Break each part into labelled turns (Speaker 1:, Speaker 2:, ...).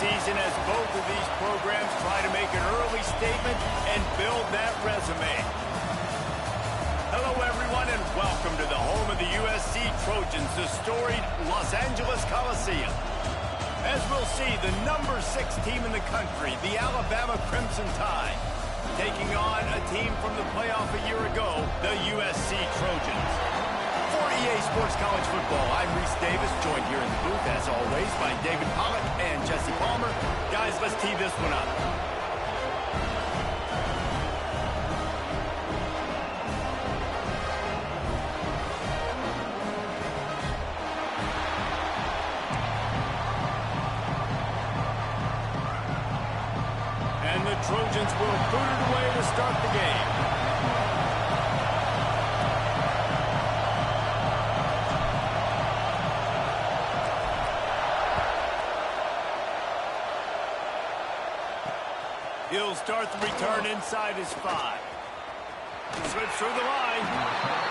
Speaker 1: season as both of these programs try to make an early statement and build that resume. Hello, everyone, and welcome to the home of the USC Trojans, the storied Los Angeles Coliseum. As we'll see, the number 6 team in the country, the Alabama Crimson Tide, taking on a team from the playoff a year ago, the USC Trojans. For EA Sports College Football, I'm Reese Davis, joined here in the booth, as always, by David Pollack and Jesse Palmer. Guys, let's tee this one up. And the Trojans will boot it away to start the game. He'll start the return inside his 5. Slips through the line.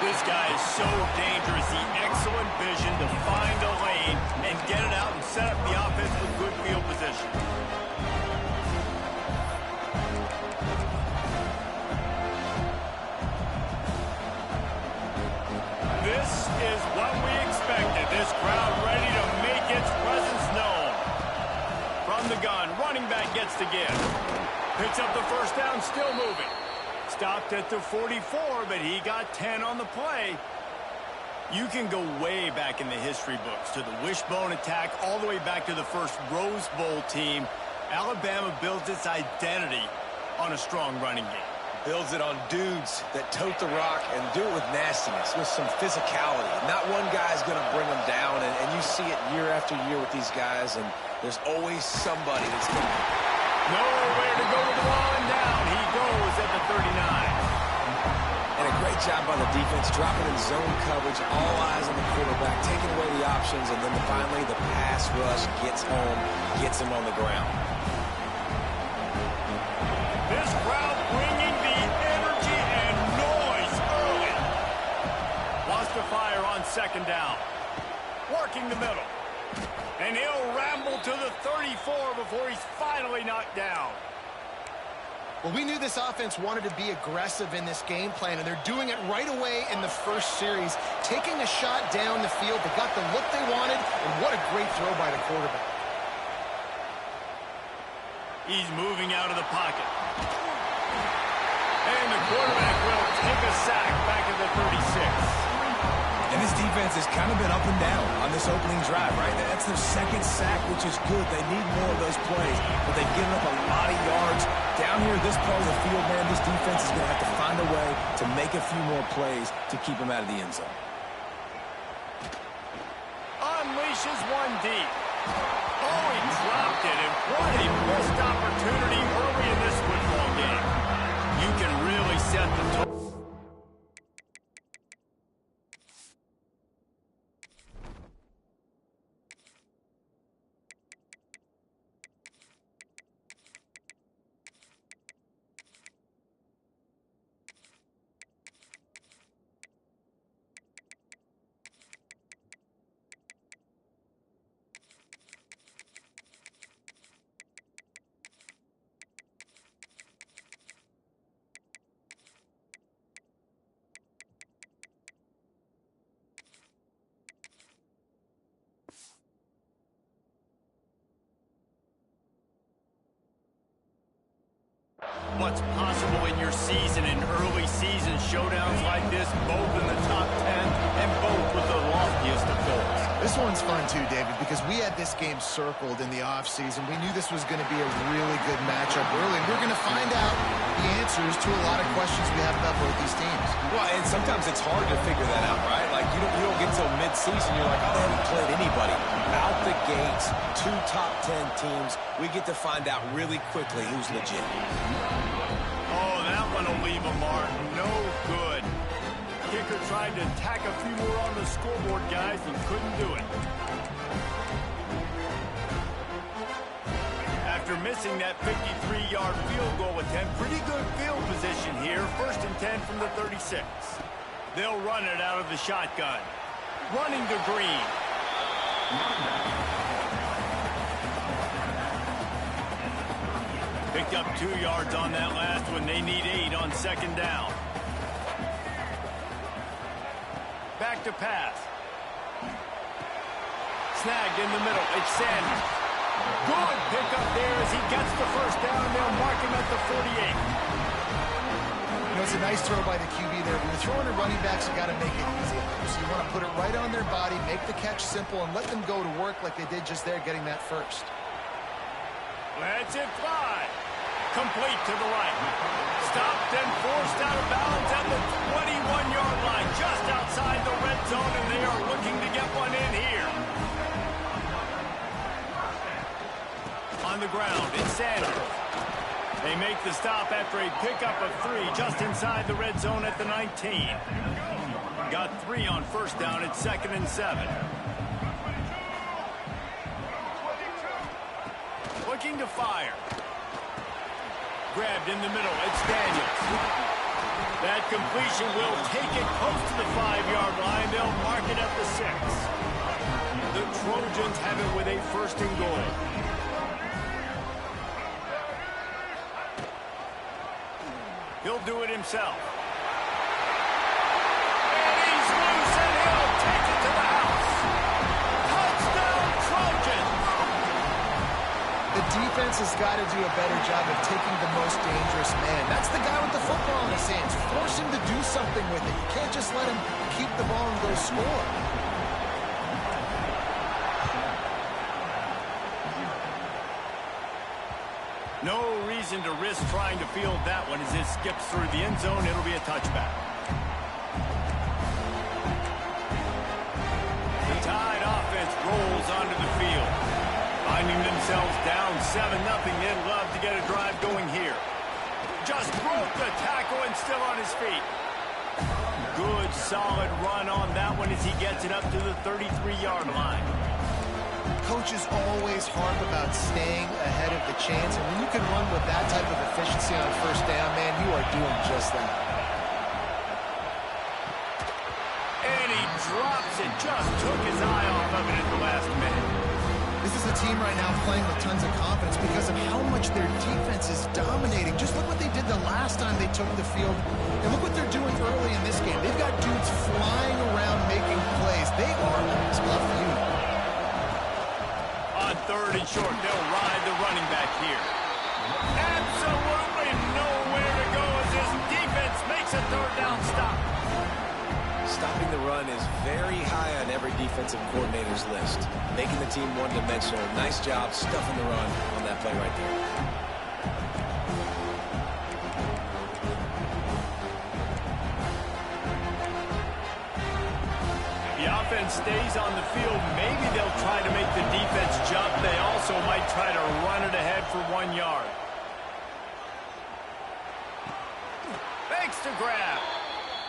Speaker 1: This guy is so dangerous. He excellent vision to find a lane and get it out and set up the offense with good field position. This is what we expected. This crowd ready to make its presence known. From the gun, running back gets to give. Picks up the first down, still moving. Stopped at the 44, but he got 10 on the play. You can go way back in the history books to the wishbone attack, all the way back to the first Rose Bowl team. Alabama builds its identity on a strong running game.
Speaker 2: Builds it on dudes that tote the rock and do it with nastiness, with some physicality. Not one guy's going to bring them down, and you see it year after year with these guys, and there's always somebody that's going to...
Speaker 1: Nowhere to go with the ball, and down he goes at the 39.
Speaker 2: And a great job by the defense, dropping in zone coverage, all eyes on the quarterback, taking away the options, and then finally the pass rush gets home, gets him on the ground.
Speaker 1: This crowd bringing the energy and noise early. Wants to fire on second down. Working the middle. And he'll ramble to the 34 before he's finally knocked down.
Speaker 3: Well, we knew this offense wanted to be aggressive in this game plan, and they're doing it right away in the first series, taking a shot down the field. They got the look they wanted, and what a great throw by the quarterback.
Speaker 1: He's moving out of the pocket. And the quarterback will take a sack back at the 36.
Speaker 4: And this defense has kind of been up and down on this opening drive, right? That's their second sack, which is good. They need more of those plays, but they've given up a lot of yards. Down here, this part of the field, man, this defense is going to have to find a way to make a few more plays to keep them out of the end zone.
Speaker 1: Unleashes one deep. Oh, he dropped it, and what a missed opportunity early in this football game. You can really set the tone. What's possible in your season, in early season showdowns like this, both in the top 10 and both with the loftiest of goals.
Speaker 3: This one's fun too, David, because we had this game circled in the offseason. We knew this was going to be a really good matchup early. We're going to find out the answers to a lot of questions we have about both these teams.
Speaker 2: Well, and sometimes it's hard to figure that out, right? Like, you don't get till mid-season, you're like, oh, they haven't played anybody. Out the gates, 2 top 10 teams. We get to find out really quickly who's legit.
Speaker 1: Oh, that one will leave a mark. No good. Kicker tried to tack a few more on the scoreboard, guys, and couldn't do it. After missing that 53-yard field goal attempt, pretty good field position here. 1st and 10 from the 36. They'll run it out of the shotgun. Running to Green. Picked up 2 yards on that last one. They need 8 on second down. Back to pass. Snagged in the middle. It's Sanders. Good pickup there as he gets the first down. They'll mark him at the 48.
Speaker 3: You know, it's a nice throw by the QB there. When you're throwing to running backs, you got to make it easy. So you want to put it right on their body, make the catch simple, and let them go to work like they did just there, getting that first.
Speaker 1: Let's it fly. Complete to the right. Stopped and forced out of bounds at the 21-yard line, just outside the red zone, and they are looking to get one in here. On the ground, it's Sanders. They make the stop after a pickup of 3 just inside the red zone at the 19. Got 3 on first down at 2nd and 7. Looking to fire. Grabbed in the middle. It's Daniels. That completion will take it close to the 5-yard line. They'll mark it at the 6. The Trojans have it with a 1st and goal. He'll do it himself. And he's loose, and he'll take it to the house. Touchdown, Trojans!
Speaker 3: The defense has got to do a better job of taking the most dangerous man. That's the guy with the football in his hands. Force him to do something with it. You can't just let him keep the ball and go score.
Speaker 1: No reason to risk trying to field that one as it skips through the end zone. It'll be a touchback. The Tide offense rolls onto the field. Finding themselves down 7-0. They'd love to get a drive going here. Just broke the tackle and still on his feet. Good, solid run on that one as he gets it up to the 33-yard line.
Speaker 3: Coaches always harp about staying ahead of the chains, and when you can run with that type of efficiency on first down, man, you are doing just that.
Speaker 1: And he drops it, just took his eye off of it at the last minute.
Speaker 3: This is a team right now playing with tons of confidence because of how much their defense is dominating. Just look what they did the last time they took the field, and look what they're doing early in this game. They've got dudes flying around making plays. They are a tough unit.
Speaker 1: On 3rd and short, they'll ride the running back here. Absolutely nowhere to go as this defense makes a 3rd down stop.
Speaker 2: Stopping the run is very high on every defensive coordinator's list. Making the team one-dimensional. Nice job stuffing the run on that play right there.
Speaker 1: The offense stays on the field. Maybe they'll try to make the defense jump. They also might try to run it ahead for 1 yard. Makes the grab.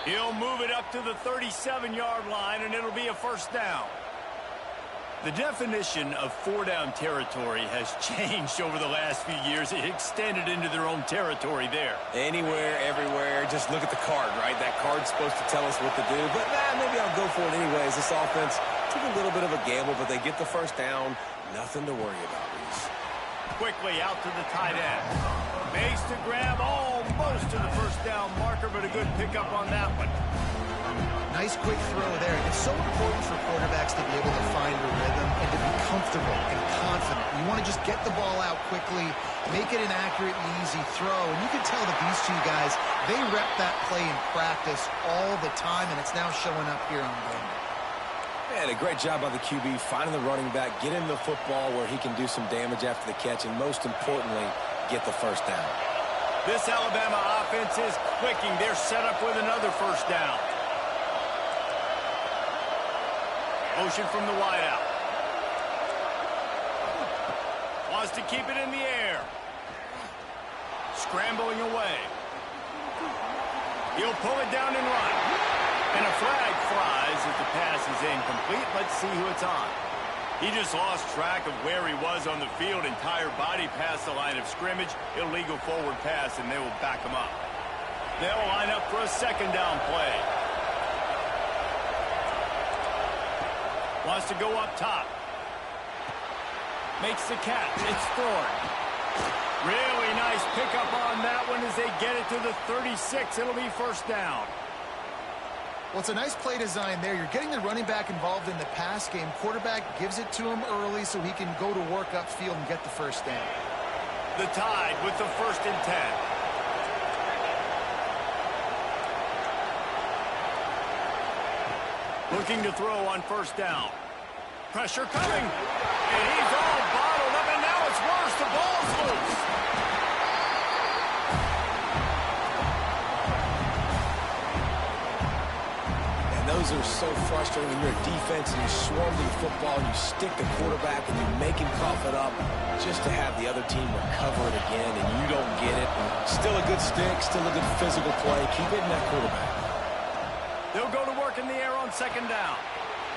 Speaker 1: He'll move it up to the 37-yard line, and it'll be a 1st down. The definition of 4-down territory has changed over the last few years. It extended into their own territory there.
Speaker 2: Anywhere, everywhere, just look at the card, right? That card's supposed to tell us what to do, but maybe I'll go for it anyways. This offense took a little bit of a gamble, but they get the 1st down. Nothing to worry about, Reese.
Speaker 1: Quickly out to the tight end. Makes the grab almost to the 1st down marker, but a good pickup on that one.
Speaker 3: Nice quick throw there. It's so important for quarterbacks to be able to find a rhythm and to be comfortable and confident. You want to just get the ball out quickly, make it an accurate and easy throw. And you can tell that these two guys, they rep that play in practice all the time, and it's now showing up here on game.
Speaker 2: Man, a great job by the QB, finding the running back, get him the football where he can do some damage after the catch, and most importantly, get the 1st down.
Speaker 1: This Alabama offense is clicking. They're set up with another 1st down. Motion from the wideout. Wants to keep it in the air. Scrambling away. He'll pull it down and run. And a flag flies as the pass is incomplete. Let's see who it's on. He just lost track of where he was on the field. Entire body past the line of scrimmage. Illegal forward pass, and they will back him up. They'll line up for a 2nd down play. Wants to go up top. Makes the catch. It's Thorne. Really nice pickup on that one as they get it to the 36. It'll be first down.
Speaker 3: Well, it's a nice play design there. You're getting the running back involved in the pass game. Quarterback gives it to him early so he can go to work upfield and get the first down.
Speaker 1: The Tide with the 1st and 10. Looking to throw on first down. Pressure coming. And he's all bottled up, and now it's worse. The ball's loose.
Speaker 2: And those are so frustrating when you're a defense and you swarm the football and you stick the quarterback and you make him cough it up just to have the other team recover it again and you don't get it. Still a good stick, still a good physical play. Keep hitting that quarterback.
Speaker 1: They'll go to work in the air on 2nd down.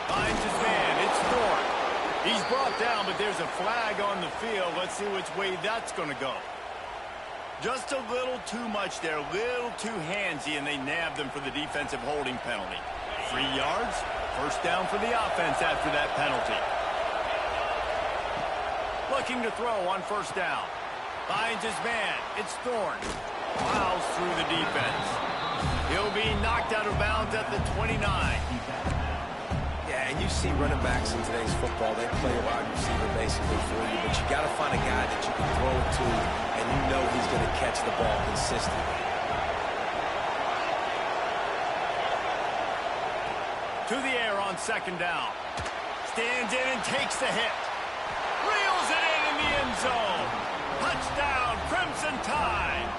Speaker 1: Finds his man. It's Thorne. He's brought down, but there's a flag on the field. Let's see which way that's going to go. Just a little too much there, a little too handsy, and they nabbed them for the defensive holding penalty. 3 yards, first down for the offense after that penalty. Looking to throw on first down. Finds his man. It's Thorne. Plows through the defense. He'll be knocked out of bounds at the 29.
Speaker 2: Yeah, and you see running backs in today's football, they play a wide receiver basically for you, but you got to find a guy that you can throw it to, and you know he's going to catch the ball consistently.
Speaker 1: To the air on 2nd down. Stands in and takes the hit. Reels it in the end zone. Touchdown, Crimson Tide.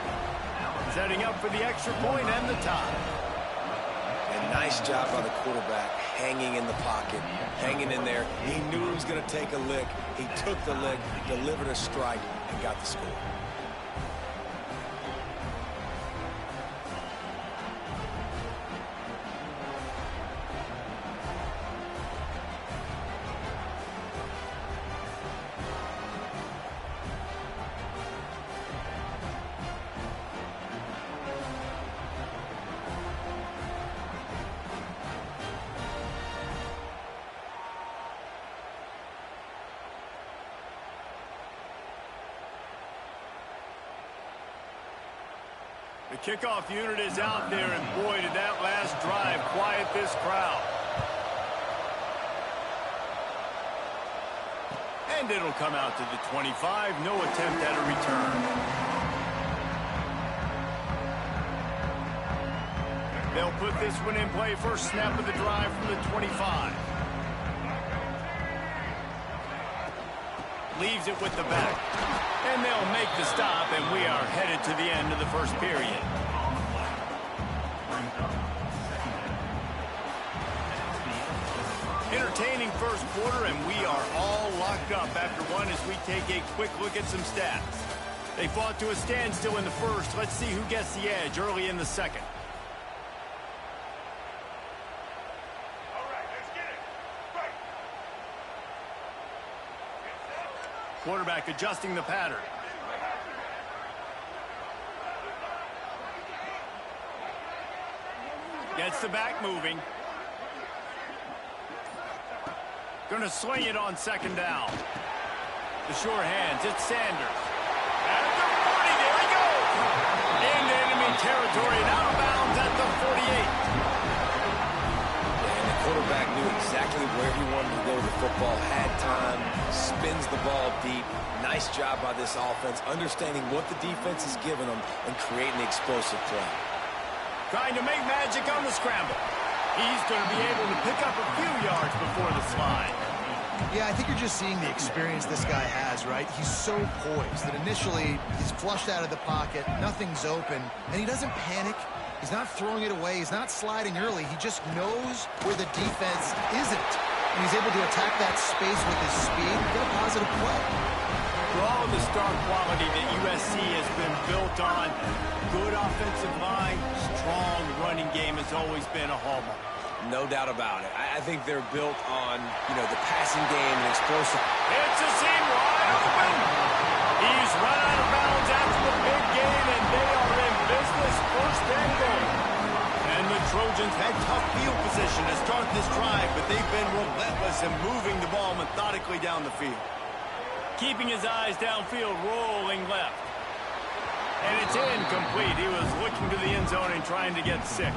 Speaker 1: Setting up for the extra point and the tie.
Speaker 2: And nice job by the quarterback, hanging in the pocket, hanging in there. He knew he was going to take a lick. He took the lick, delivered a strike, and got the score.
Speaker 1: The kickoff unit is out there, and boy, did that last drive quiet this crowd. And it'll come out to the 25. No attempt at a return. They'll put this one in play. First snap of the drive from the 25. Leaves it with the back. And they'll make the stop, and we are headed to the end of the first period. Entertaining first quarter, and we are all locked up after one as we take a quick look at some stats. They fought to a standstill in the first. Let's see who gets the edge early in the second. Quarterback adjusting the pattern. Gets the back moving. Going to swing it on 2nd down. The sure hands, it's Sanders. At the 40, there he goes. Into enemy territory and out of bounds at the 48.
Speaker 2: Quarterback knew exactly where he wanted to go with the football, had time, spins the ball deep. Nice job by this offense, understanding what the defense is giving them and creating the explosive play.
Speaker 1: Trying to make magic on the scramble. He's going to be able to pick up a few yards before the slide.
Speaker 3: Yeah, I think you're just seeing the experience this guy has, right? He's so poised that initially he's flushed out of the pocket, nothing's open, and he doesn't panic. He's not throwing it away. He's not sliding early. He just knows where the defense isn't. And he's able to attack that space with his speed and get a positive play.
Speaker 1: For all of the star quality that USC has been built on, good offensive line, strong running game has always been a hallmark.
Speaker 2: No doubt about it. I think they're built on, the passing game and explosive.
Speaker 1: It's a seam wide open. He's run out of bounds after the big game, and they are in business, 1st and goal. And the Trojans had tough field position to start this drive, but they've been relentless in moving the ball methodically down the field. Keeping his eyes downfield, rolling left. And it's incomplete. He was looking to the end zone and trying to get 6.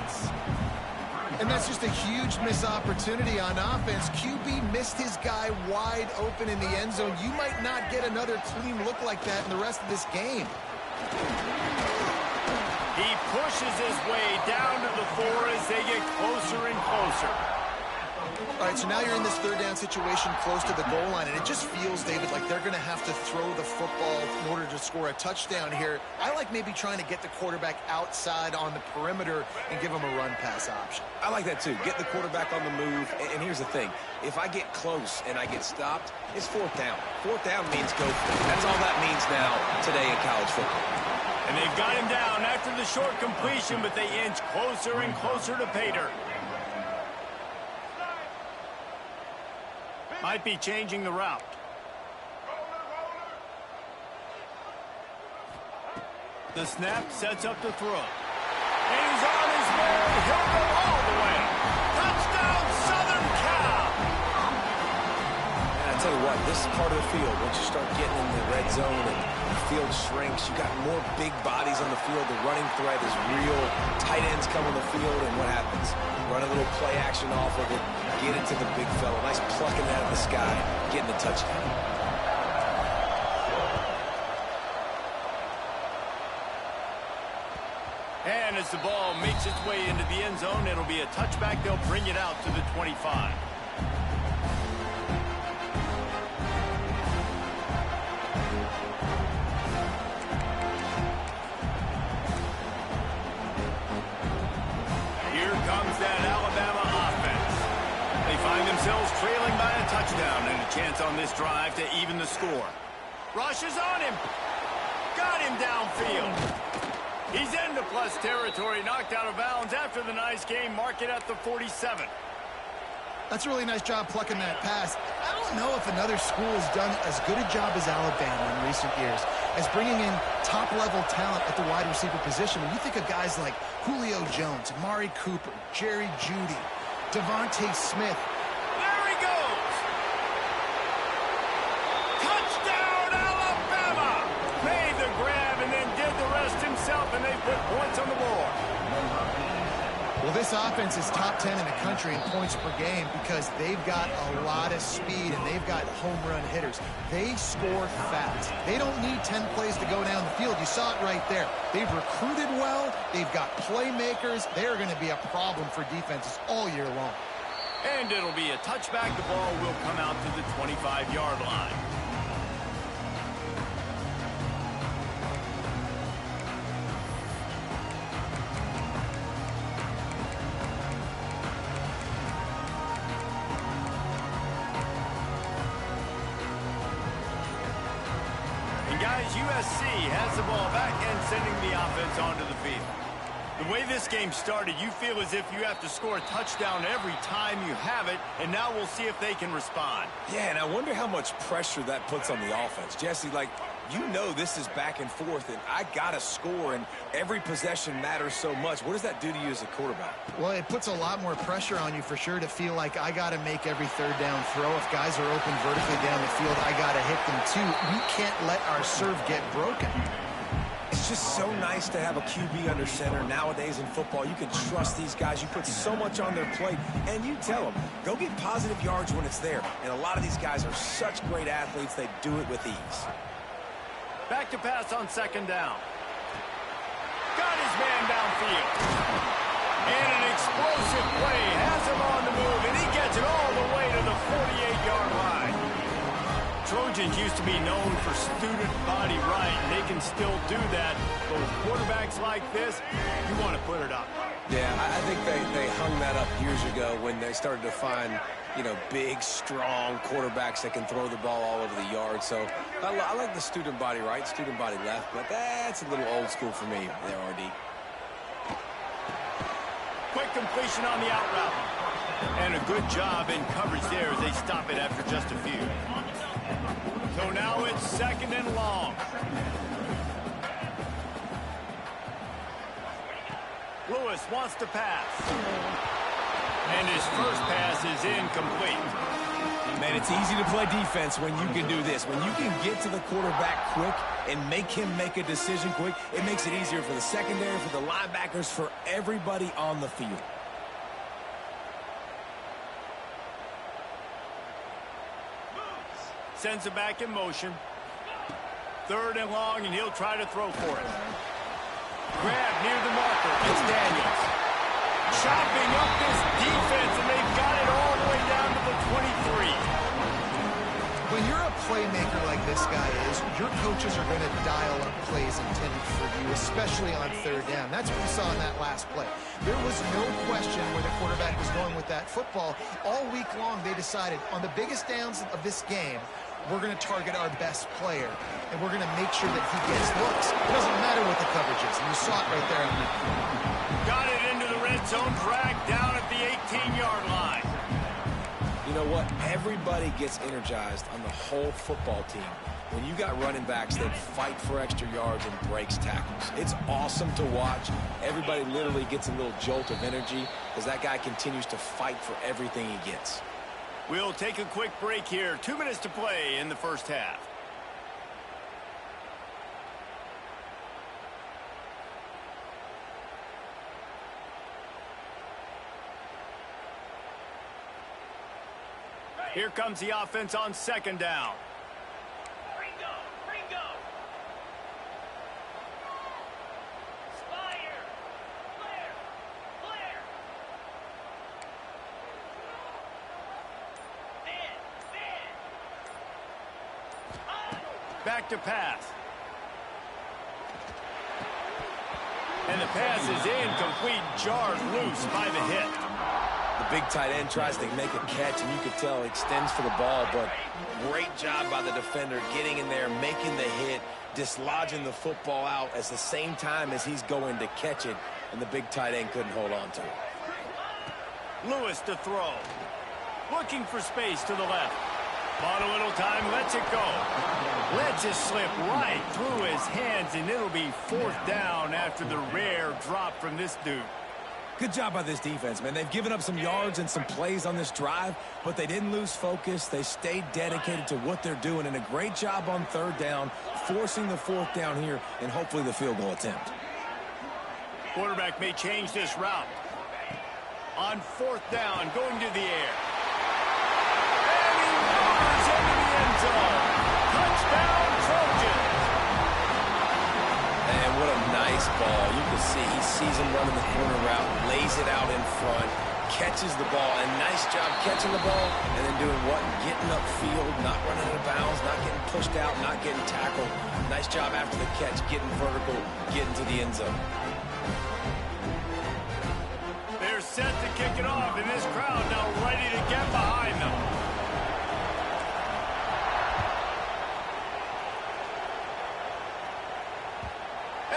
Speaker 3: And that's just a huge missed opportunity on offense. QB missed his guy wide open in the end zone. You might not get another clean look like that in the rest of this game.
Speaker 1: He pushes his way down to the 4 as they get closer and closer.
Speaker 3: All right, so now you're in this third down situation close to the goal line, and it just feels, David, like they're going to have to throw the football in order to score a touchdown here. I like maybe trying to get the quarterback outside on the perimeter and give him a run-pass option.
Speaker 2: I like that, too. Get the quarterback on the move. And here's the thing. If I get close and I get stopped, it's 4th down. 4th down means go for it. That's all that means now today in college football.
Speaker 1: And they've got him down after the short completion, but they inch closer and closer to pay dirt. Might be changing the route. The snap sets up the throw. And he's on his way. He'll go all the way. Touchdown, Southern Cal!
Speaker 2: And I tell you what, this is part of the field. Once you start getting in the red zone and the field shrinks, you got more big bodies on the field. The running threat is real. Tight ends come on the field, and what happens? Run a little play action off of it. Get it to the big fella. Nice plucking out of the sky. Getting the touchdown.
Speaker 1: And as the ball makes its way into the end zone, it'll be a touchback. They'll bring it out to the 25. Here comes that Alabama offense. They find themselves trailing by a touchdown and a chance on this drive to even the score. Rush is on him. Got him downfield. He's into plus territory, knocked out of bounds after the nice game. Mark it at the 47.
Speaker 3: That's a really nice job plucking that pass. I don't know if another school has done as good a job as Alabama in recent years as bringing in top-level talent at the wide receiver position. When you think of guys like Julio Jones, Amari Cooper, Jerry Jeudy, Devontae Smith.
Speaker 1: There he goes! Touchdown, Alabama! Made the grab and then did the rest himself, and they put points on the board.
Speaker 3: Well, this offense is top 10 in the country in points per game because they've got a lot of speed and they've got home run hitters. They score fast. They don't need 10 plays to go down the field. You saw it right there. They've recruited well. They've got playmakers. They're going to be a problem for defenses all year long.
Speaker 1: And it'll be a touchback. The ball will come out to the 25-yard line. Guys, USC has the ball back and sending the offense onto the field. The way this game started, you feel as if you have to score a touchdown every time you have it, and now we'll see if they can respond.
Speaker 2: Yeah, and I wonder how much pressure that puts on the offense. Jesse, like, you know this is back and forth, and I got to score, and every possession matters so much. What does that do to you as a quarterback?
Speaker 3: Well, it puts a lot more pressure on you for sure to feel like I got to make every third down throw. If guys are open vertically down the field, I got to hit them too. We can't let our serve get broken.
Speaker 2: It's just so nice to have a QB under center. Nowadays in football, you can trust these guys. You put so much on their plate, and you tell them, go get positive yards when it's there. And a lot of these guys are such great athletes, they do it with ease.
Speaker 1: Back to pass on second down. Got his man downfield. And an explosive play has him on the move, and he gets it all the way to the 48-yard line. Trojans used to be known for student body right, and they can still do that. But with quarterbacks like this, you want to put it up.
Speaker 2: Yeah, I think they hung that up years ago when they started to find, you know, big, strong quarterbacks that can throw the ball all over the yard. So I like the student body right, student body left, but that's a little old school for me there, RD.
Speaker 1: Quick completion on the out route. And a good job in coverage there as they stop it after just a few. So now it's second and long. Lewis wants to pass. And his first pass is incomplete.
Speaker 4: Man, it's easy to play defense when you can do this. When you can get to the quarterback quick and make him make a decision quick, it makes it easier for the secondary, for the linebackers, for everybody on the field.
Speaker 1: Sends it back in motion. 3rd and long, and he'll try to throw for it. Grab near the marker. It's Daniels. Chopping up this defense, and they've got it all the way down to the 23.
Speaker 3: When you're a playmaker like this guy is, your coaches are going to dial up plays intended for you, especially on 3rd down. That's what we saw in that last play. There was no question where the quarterback was going with that football. All week long, they decided on the biggest downs of this game, we're going to target our best player, and we're going to make sure that he gets looks. It doesn't matter what the coverage is, and you saw it right there.
Speaker 1: Got it into the red zone, dragged down at the 18-yard line.
Speaker 2: You know what? Everybody gets energized on the whole football team. When you got running backs that fight for extra yards and breaks tackles, it's awesome to watch. Everybody literally gets a little jolt of energy because that guy continues to fight for everything he gets.
Speaker 1: We'll take a quick break here. 2 minutes to play in the first half. Here comes the offense on 2nd down. Back to pass. And the pass is incomplete, jarred loose by the hit.
Speaker 2: The big tight end tries to make a catch, and you could tell extends for the ball, but great job by the defender getting in there, making the hit, dislodging the football out at the same time as he's going to catch it, and the big tight end couldn't hold on to it.
Speaker 1: Lewis to throw. Looking for space to the left. Bought a little time, lets it go. Lets it slip right through his hands, and it'll be 4th down after the rare drop from this dude.
Speaker 4: Good job by this defense, man. They've given up some yards and some plays on this drive, but they didn't lose focus. They stayed dedicated to what they're doing, and a great job on 3rd down, forcing the 4th down here, and hopefully the field goal attempt.
Speaker 1: Quarterback may change this route. On 4th down, going to the air. And he roars into the end zone. Touchdown, Trojans.
Speaker 2: And what a nice ball. You can see he sees him running the corner route, lays it out in front, catches the ball, and nice job catching the ball and then doing what? Getting upfield, not running out of bounds, not getting pushed out, not getting tackled. Nice job after the catch, getting vertical, getting to the end zone.
Speaker 1: They're set to kick it off, and this crowd now ready to get behind them.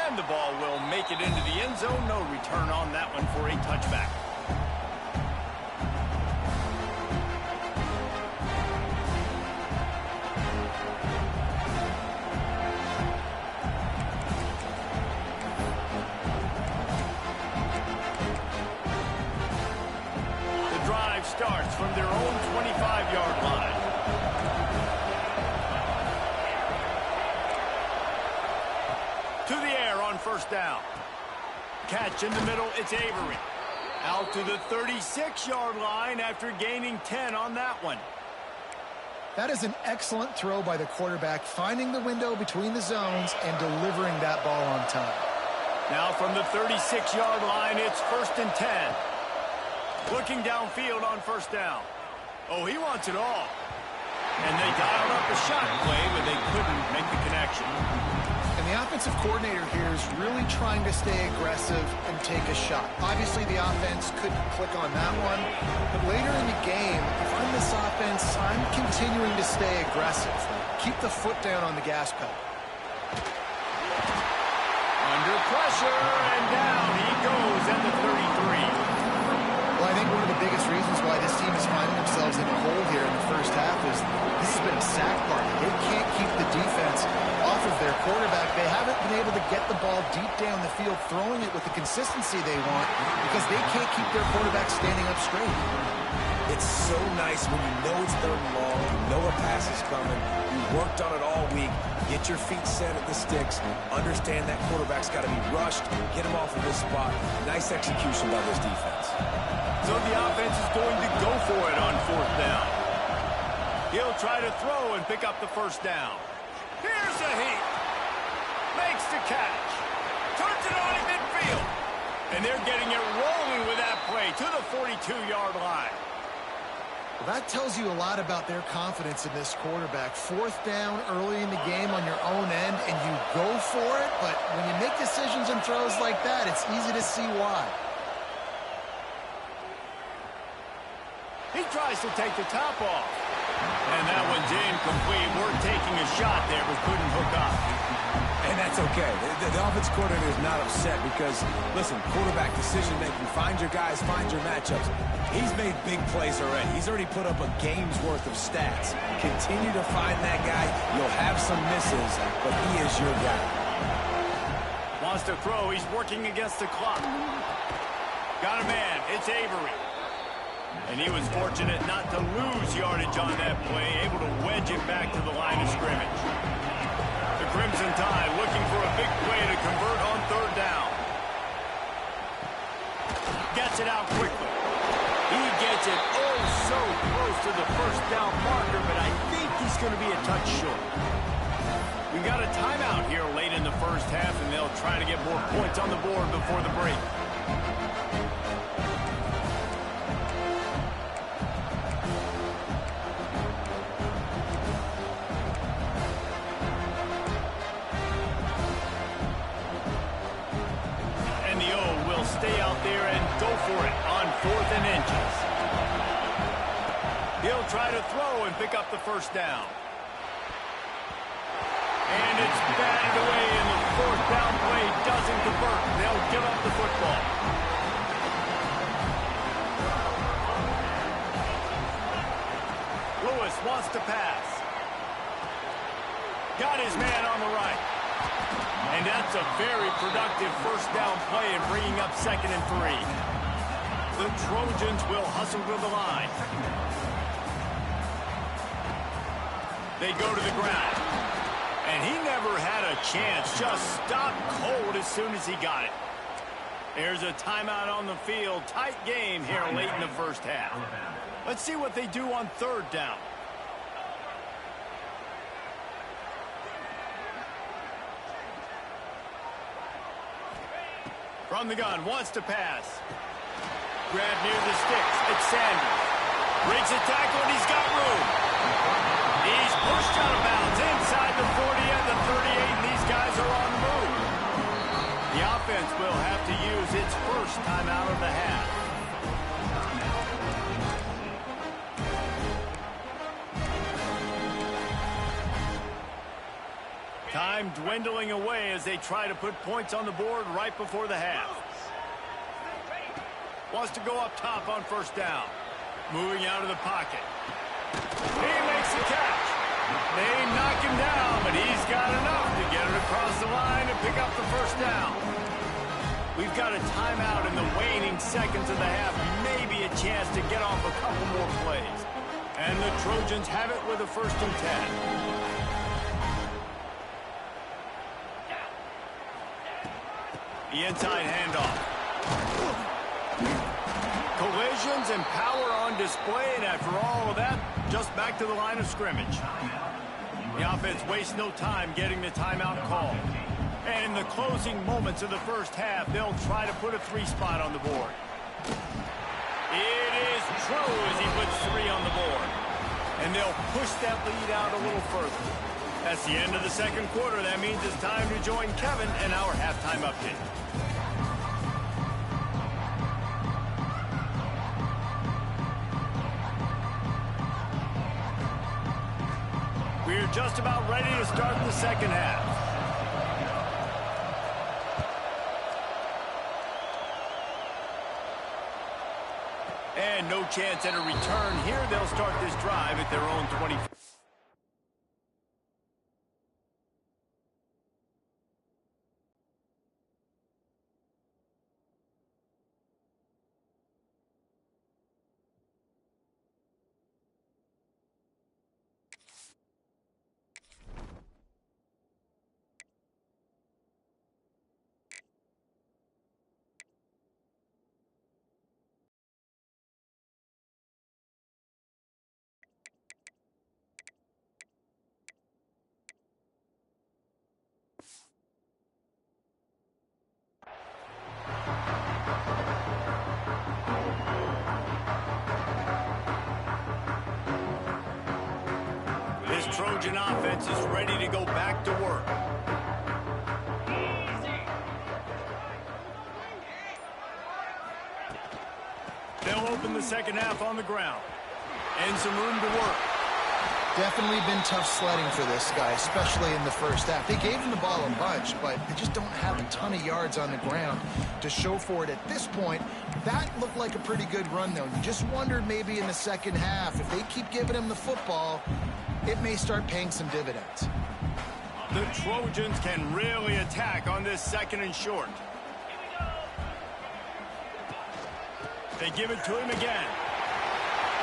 Speaker 1: And the ball will make it into the end zone. No return on that one for a touchback. The drive starts from their own 25-yard line. To the air on 1st down. Catch in the middle, it's Avery. Out to the 36-yard line after gaining 10 on that one.
Speaker 3: That is an excellent throw by the quarterback, finding the window between the zones and delivering that ball on time.
Speaker 1: Now from the 36-yard line, it's 1st and 10. Looking downfield on 1st down. Oh, he wants it all. And they dialed up a shot play, but they couldn't make the connection.
Speaker 3: And the offensive coordinator here is really trying to stay aggressive and take a shot. Obviously, the offense couldn't click on that one. But later in the game, if I'm this offense, I'm continuing to stay aggressive. Keep the foot down on the gas pedal.
Speaker 1: Under pressure, and down he goes at the 33.
Speaker 3: Well, I think one of the biggest reasons why this team is finding themselves in a hole here in the first half is this has been a sack party. They can't keep the defense off of their quarterback. They haven't been able to get the ball deep down the field, throwing it with the consistency they want because they can't keep their quarterback standing up straight.
Speaker 4: It's so nice when you know it's third and long, you know a pass is coming, you worked on it all week, get your feet set at the sticks, understand that quarterback's got to be rushed, get him off of his spot. Nice execution by this defense.
Speaker 1: So the offense is going to go for it on fourth down. He'll try to throw and pick up the first down. Here's a heat. Makes the catch. Turns it on in midfield. And they're getting it rolling with that play to the 42-yard line.
Speaker 3: Well, that tells you a lot about their confidence in this quarterback. Fourth down early in the game on your own end, and you go for it. But when you make decisions and throws like that, it's easy to see why.
Speaker 1: He tries to take the top off. And that one's incomplete. We're taking a shot there, but couldn't hook up.
Speaker 4: And that's okay. The offense coordinator is not upset because, listen, quarterback decision-making, find your guys, find your matchups. He's made big plays already. He's already put up a game's worth of stats. Continue to find that guy. You'll have some misses, but he is your guy.
Speaker 1: Wants to throw. He's working against the clock. Got a man. It's Avery. And he was fortunate not to lose yardage on that play, able to wedge it back to the line of scrimmage. The Crimson Tide looking for a big play to convert on third down. Gets it out quickly. He gets it oh so close to the first down marker, but I think he's going to be a touch short. We got a timeout here late in the first half, and they'll try to get more points on the board before the break. Stay out there and go for it on 4th and inches. He'll try to throw and pick up the first down. And it's batted away, and the 4th down play doesn't convert. They'll give up the football. Lewis wants to pass. Got his man on the right. And that's a very productive first down play and bringing up 2nd and 3. The Trojans will hustle to the line. They go to the ground. And he never had a chance. Just stopped cold as soon as he got it. There's a timeout on the field. Tight game here late in the first half. Let's see what they do on third down. From the gun, wants to pass. Grab near the sticks. It's Sanders. Breaks a tackle, and he's got room. He's pushed out of bounds inside the 40 and the 38, and these guys are on the move. The offense will have to use its first timeout of the half. Time dwindling away as they try to put points on the board right before the half. Wants to go up top on first down. Moving out of the pocket. He makes the catch. They knock him down, but he's got enough to get it across the line and pick up the first down. We've got a timeout in the waning seconds of the half. Maybe a chance to get off a couple more plays. And the Trojans have it with a 1st and 10. The inside handoff. Collisions and power on display, and after all of that, just back to the line of scrimmage. The offense wastes no time getting the timeout called. And in the closing moments of the first half, they'll try to put a 3 spot on the board. It is true as he puts 3 on the board. And they'll push that lead out a little further. That's the end of the second quarter. That means it's time to join Kevin and our halftime update. We're just about ready to start the second half. And no chance at a return here. They'll start this drive at their own 20. This Trojan offense is ready to go back to work. They'll open the second half on the ground. And some room to work.
Speaker 3: Definitely been tough sledding for this guy, especially in the first half. They gave him the ball a bunch, but they just don't have a ton of yards on the ground to show for it at this point. That looked like a pretty good run, though. You just wondered maybe in the second half, if they keep giving him the football, it may start paying some dividends.
Speaker 1: The Trojans can really attack on this second and short. They give it to him again.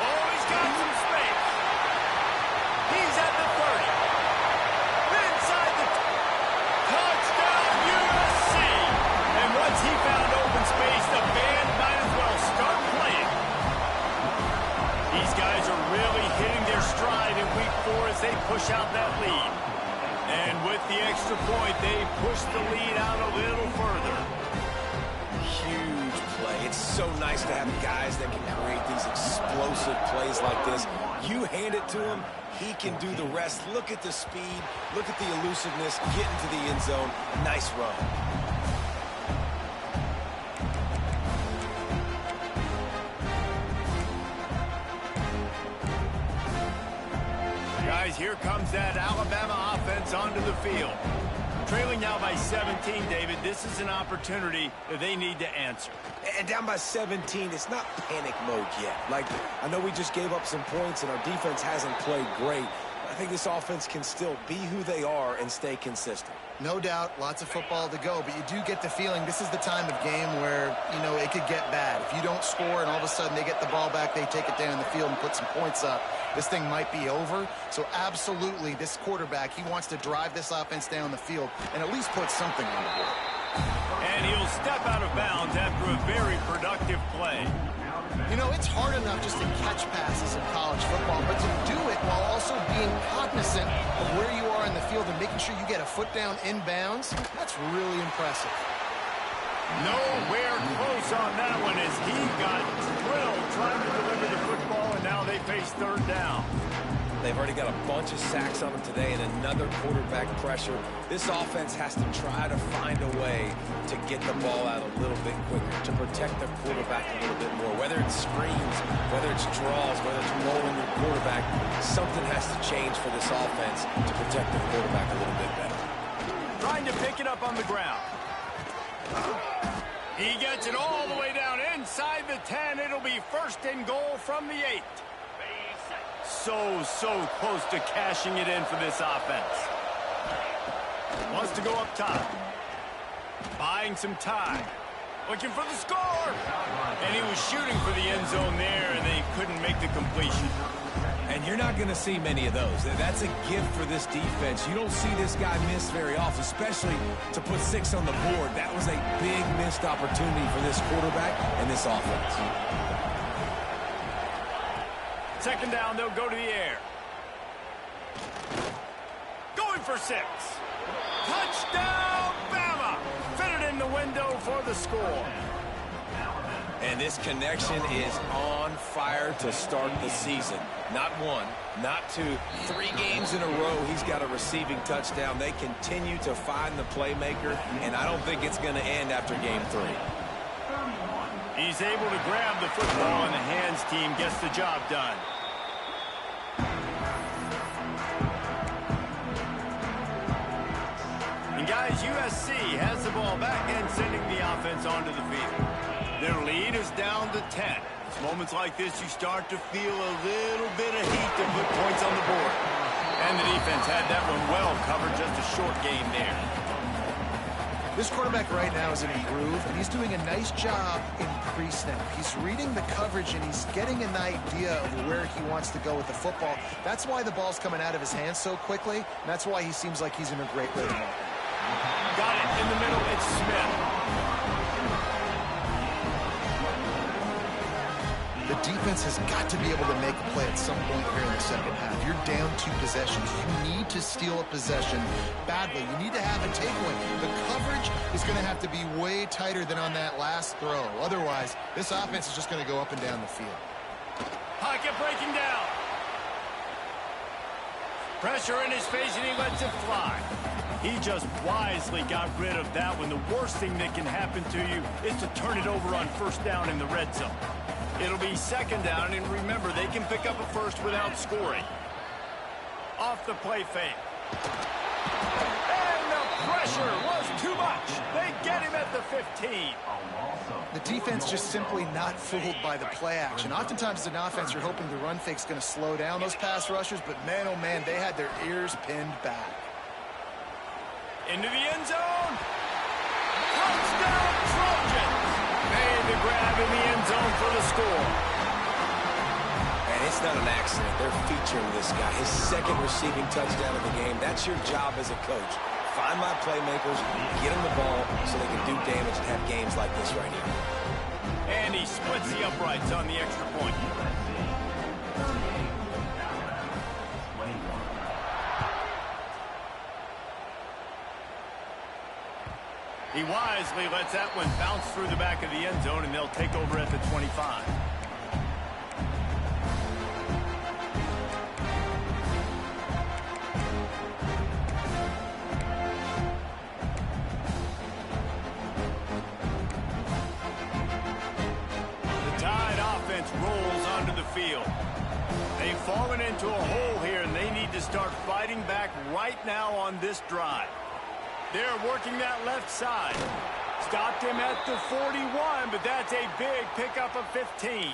Speaker 1: Oh, he's got some space. He's at the 30. Inside the touchdown, USC. And once he found open space, the band might as well start playing. These guys are really hitting their stride in week 4 as they push out that lead. And with the extra point, they push the lead out a little further.
Speaker 2: Huge play. It's so nice to have guys that can create these explosive plays like this. You hand it to him, he can do the rest. Look at the speed. Look at the elusiveness. Get into the end zone. Nice run.
Speaker 1: Guys, here comes that Alabama offense onto the field. Trailing now by 17, David. This is an opportunity that they need to answer.
Speaker 2: And down by 17, it's not panic mode yet. Like, I know we just gave up some points and our defense hasn't played great. I think this offense can still be who they are and stay consistent.
Speaker 3: No doubt, lots of football to go, but you do get the feeling this is the time of game where, you know, it could get bad. If you don't score and all of a sudden they get the ball back, they take it down the field and put some points up, this thing might be over. So absolutely, this quarterback, he wants to drive this offense down the field and at least put something on the board.
Speaker 1: And he'll step out of bounds after a very productive play.
Speaker 3: You know, it's hard enough just to catch passes in college football, but to do it while also being cognizant of where you are in the field and making sure you get a foot down inbounds, that's really impressive.
Speaker 1: Nowhere close on that one as he got drilled trying to deliver the football, and now they face third down.
Speaker 2: They've already got a bunch of sacks on them today and another quarterback pressure. This offense has to try to find a way to get the ball out a little bit quicker, to protect the quarterback a little bit more. Whether it's screens, whether it's draws, whether it's rolling your quarterback, something has to change for this offense to protect the quarterback a little bit better.
Speaker 1: Trying to pick it up on the ground. He gets it all the way down inside the 10. It'll be first and goal from the 8. So close to cashing it in for this offense. Wants to go up top. Buying some time. Looking for the score. And he was shooting for the end zone there, and they couldn't make the completion.
Speaker 4: And you're not going to see many of those. That's a gift for this defense. You don't see this guy miss very often, especially to put 6 on the board. That was a big missed opportunity for this quarterback and this offense.
Speaker 1: Second down, they'll go to the air. Going for 6. Touchdown, Bama! Fitted in the window for the score.
Speaker 2: And this connection is on fire to start the season. Not 1, not 2, 3 games in a row he's got a receiving touchdown. They continue to find the playmaker, and I don't think it's going to end after game 3.
Speaker 1: He's able to grab the football, and the hands team gets the job done. And guys, USC has the ball back and sending the offense onto the field. Their lead is down to 10. It's moments like this you start to feel a little bit of heat to put points on the board. And the defense had that one well covered, just a short game there.
Speaker 3: This quarterback right now is in a groove, and he's doing a nice job in pre-snap. He's reading the coverage, and he's getting an idea of where he wants to go with the football. That's why the ball's coming out of his hands so quickly, and that's why he seems like he's in a great rhythm.
Speaker 1: Got it in the middle. It's Smith.
Speaker 3: The defense has got to be able to make a play at some point here in the second half. You're down 2 possessions. You need to steal a possession badly. You need to have a takeaway. The coverage is going to have to be way tighter than on that last throw. Otherwise, this offense is just going to go up and down the field.
Speaker 1: Pocket breaking down. Pressure in his face, and he lets it fly. He just wisely got rid of that one. The worst thing that can happen to you is to turn it over on first down in the red zone. It'll be second down, and remember, they can pick up a first without scoring. Off the play fake. And the pressure was too much. They get him at the 15.
Speaker 3: The defense just simply not fooled by the play action. Oftentimes as an offense, you're hoping the run fake's going to slow down those pass rushers, but man, oh man, they had their ears pinned back.
Speaker 1: Into the end zone. Touchdown Trojans. Made the grab in the end zone for the score.
Speaker 2: And it's not an accident. They're featuring this guy. His second receiving touchdown of the game. That's your job as a coach. Find my playmakers, get them the ball so they can do damage and have games like this right here.
Speaker 1: And he splits the uprights on the extra point. He wisely lets that one bounce through the back of the end zone, and they'll take over at the 25. Rolls onto the field. They've fallen into a hole here, and they need to start fighting back right now on this drive. They're working that left side. Stopped him at the 41, but that's a big pickup of 15.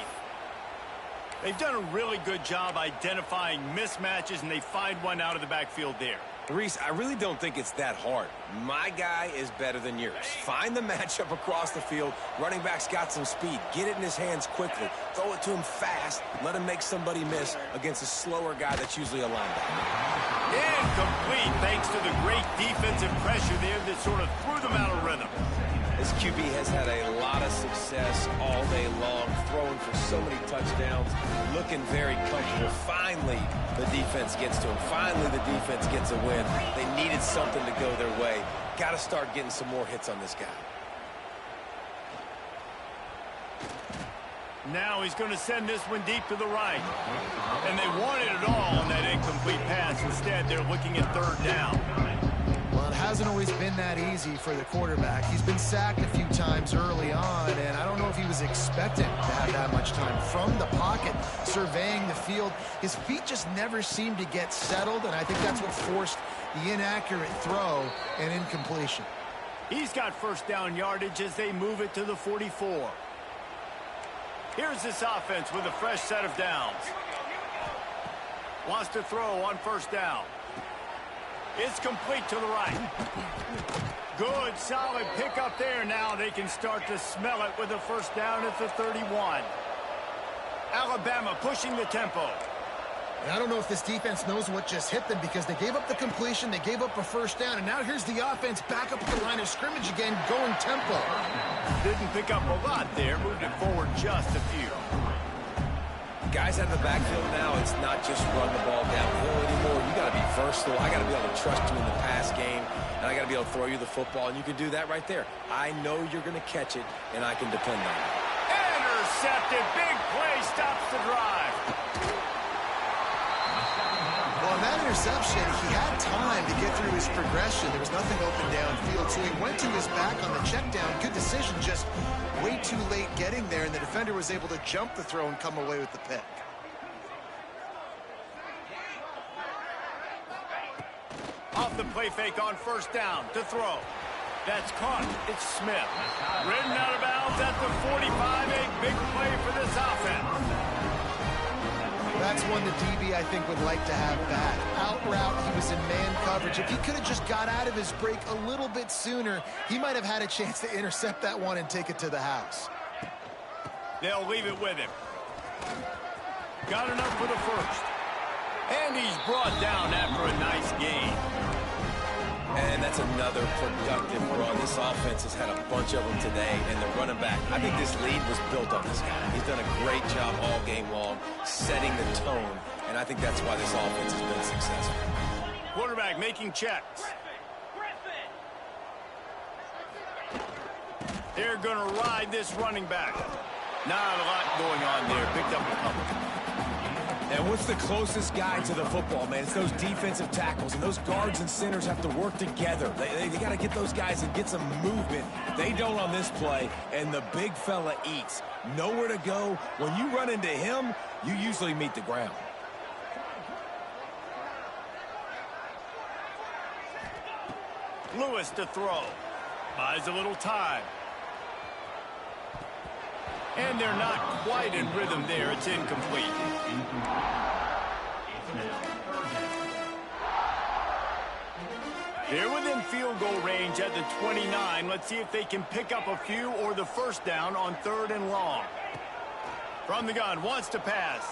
Speaker 1: They've done a really good job identifying mismatches, and they find one out of the backfield there.
Speaker 2: Reese, I really don't think it's that hard. My guy is better than yours. Find the matchup across the field. Running back's got some speed. Get it in his hands quickly. Throw it to him fast. Let him make somebody miss against a slower guy that's usually a linebacker.
Speaker 1: Incomplete thanks to the great defensive pressure there that sort of threw them out of rhythm.
Speaker 2: This QB has had a lot of success all day long, throwing for so many touchdowns, looking very comfortable. Finally, the defense gets to him. Finally, the defense gets a win. They needed something to go their way. Got to start getting some more hits on this guy.
Speaker 1: Now he's going to send this one deep to the right. And they wanted it all on that incomplete pass. Instead, they're looking at third down.
Speaker 3: Well, it hasn't always been that easy for the quarterback. He's been sacked a few times early on, and I don't know if he was expecting to have that much time from the pocket, surveying the field. His feet just never seem to get settled, and I think that's what forced the inaccurate throw and incompletion.
Speaker 1: He's got first down yardage as they move it to the 44. Here's this offense with a fresh set of downs. Wants to throw on first down. It's complete to the right. Good, solid pickup there. Now they can start to smell it with a first down at the 31. Alabama pushing the tempo.
Speaker 3: And I don't know if this defense knows what just hit them because they gave up the completion, they gave up a first down, and now here's the offense back up at the line of scrimmage again, going tempo.
Speaker 1: Didn't pick up a lot there, moved it forward just a few.
Speaker 2: Guys out of the backfield now, it's not just run the ball downhill anymore. You got to be versatile. I got to be able to trust you in the pass game, and I got to be able to throw you the football, and you can do that right there. I know you're going to catch it, and I can depend on it.
Speaker 1: Intercepted. Big play stops the drive.
Speaker 3: Well, in that interception, he had time to get through his progression. There was nothing open downfield, so he went to his back on the check down. Good decision, just way too late getting there, and the defender was able to jump the throw and come away with the pick.
Speaker 1: Off the play fake on first down to throw. That's caught. It's Smith. Ridden out of bounds at the 45. A big play for this offense.
Speaker 3: That's one the DB, I think, would like to have back. Out route, he was in man coverage. If he could have just got out of his break a little bit sooner, he might have had a chance to intercept that one and take it to the house.
Speaker 1: They'll leave it with him. Got enough for the first. And he's brought down after a nice gain.
Speaker 2: And that's another productive run. This offense has had a bunch of them today, and the running back, I think this lead was built on this guy. He's done a great job all game long, setting the tone, and I think that's why this offense has been successful.
Speaker 1: Quarterback making checks. They're going to ride this running back. Not a lot going on there. Picked up a couple. They'll
Speaker 4: And what's the closest guy to the football, man? It's those defensive tackles, and those guards and centers have to work together. They got to get those guys and get some movement. They don't on this play, and the big fella eats. Nowhere to go. When you run into him, you usually meet the ground.
Speaker 1: Lewis to throw. Buys a little time. And they're not quite in rhythm there. It's incomplete. They're within field goal range at the 29. Let's see if they can pick up a few or the first down on 3rd and long. From the gun, wants to pass.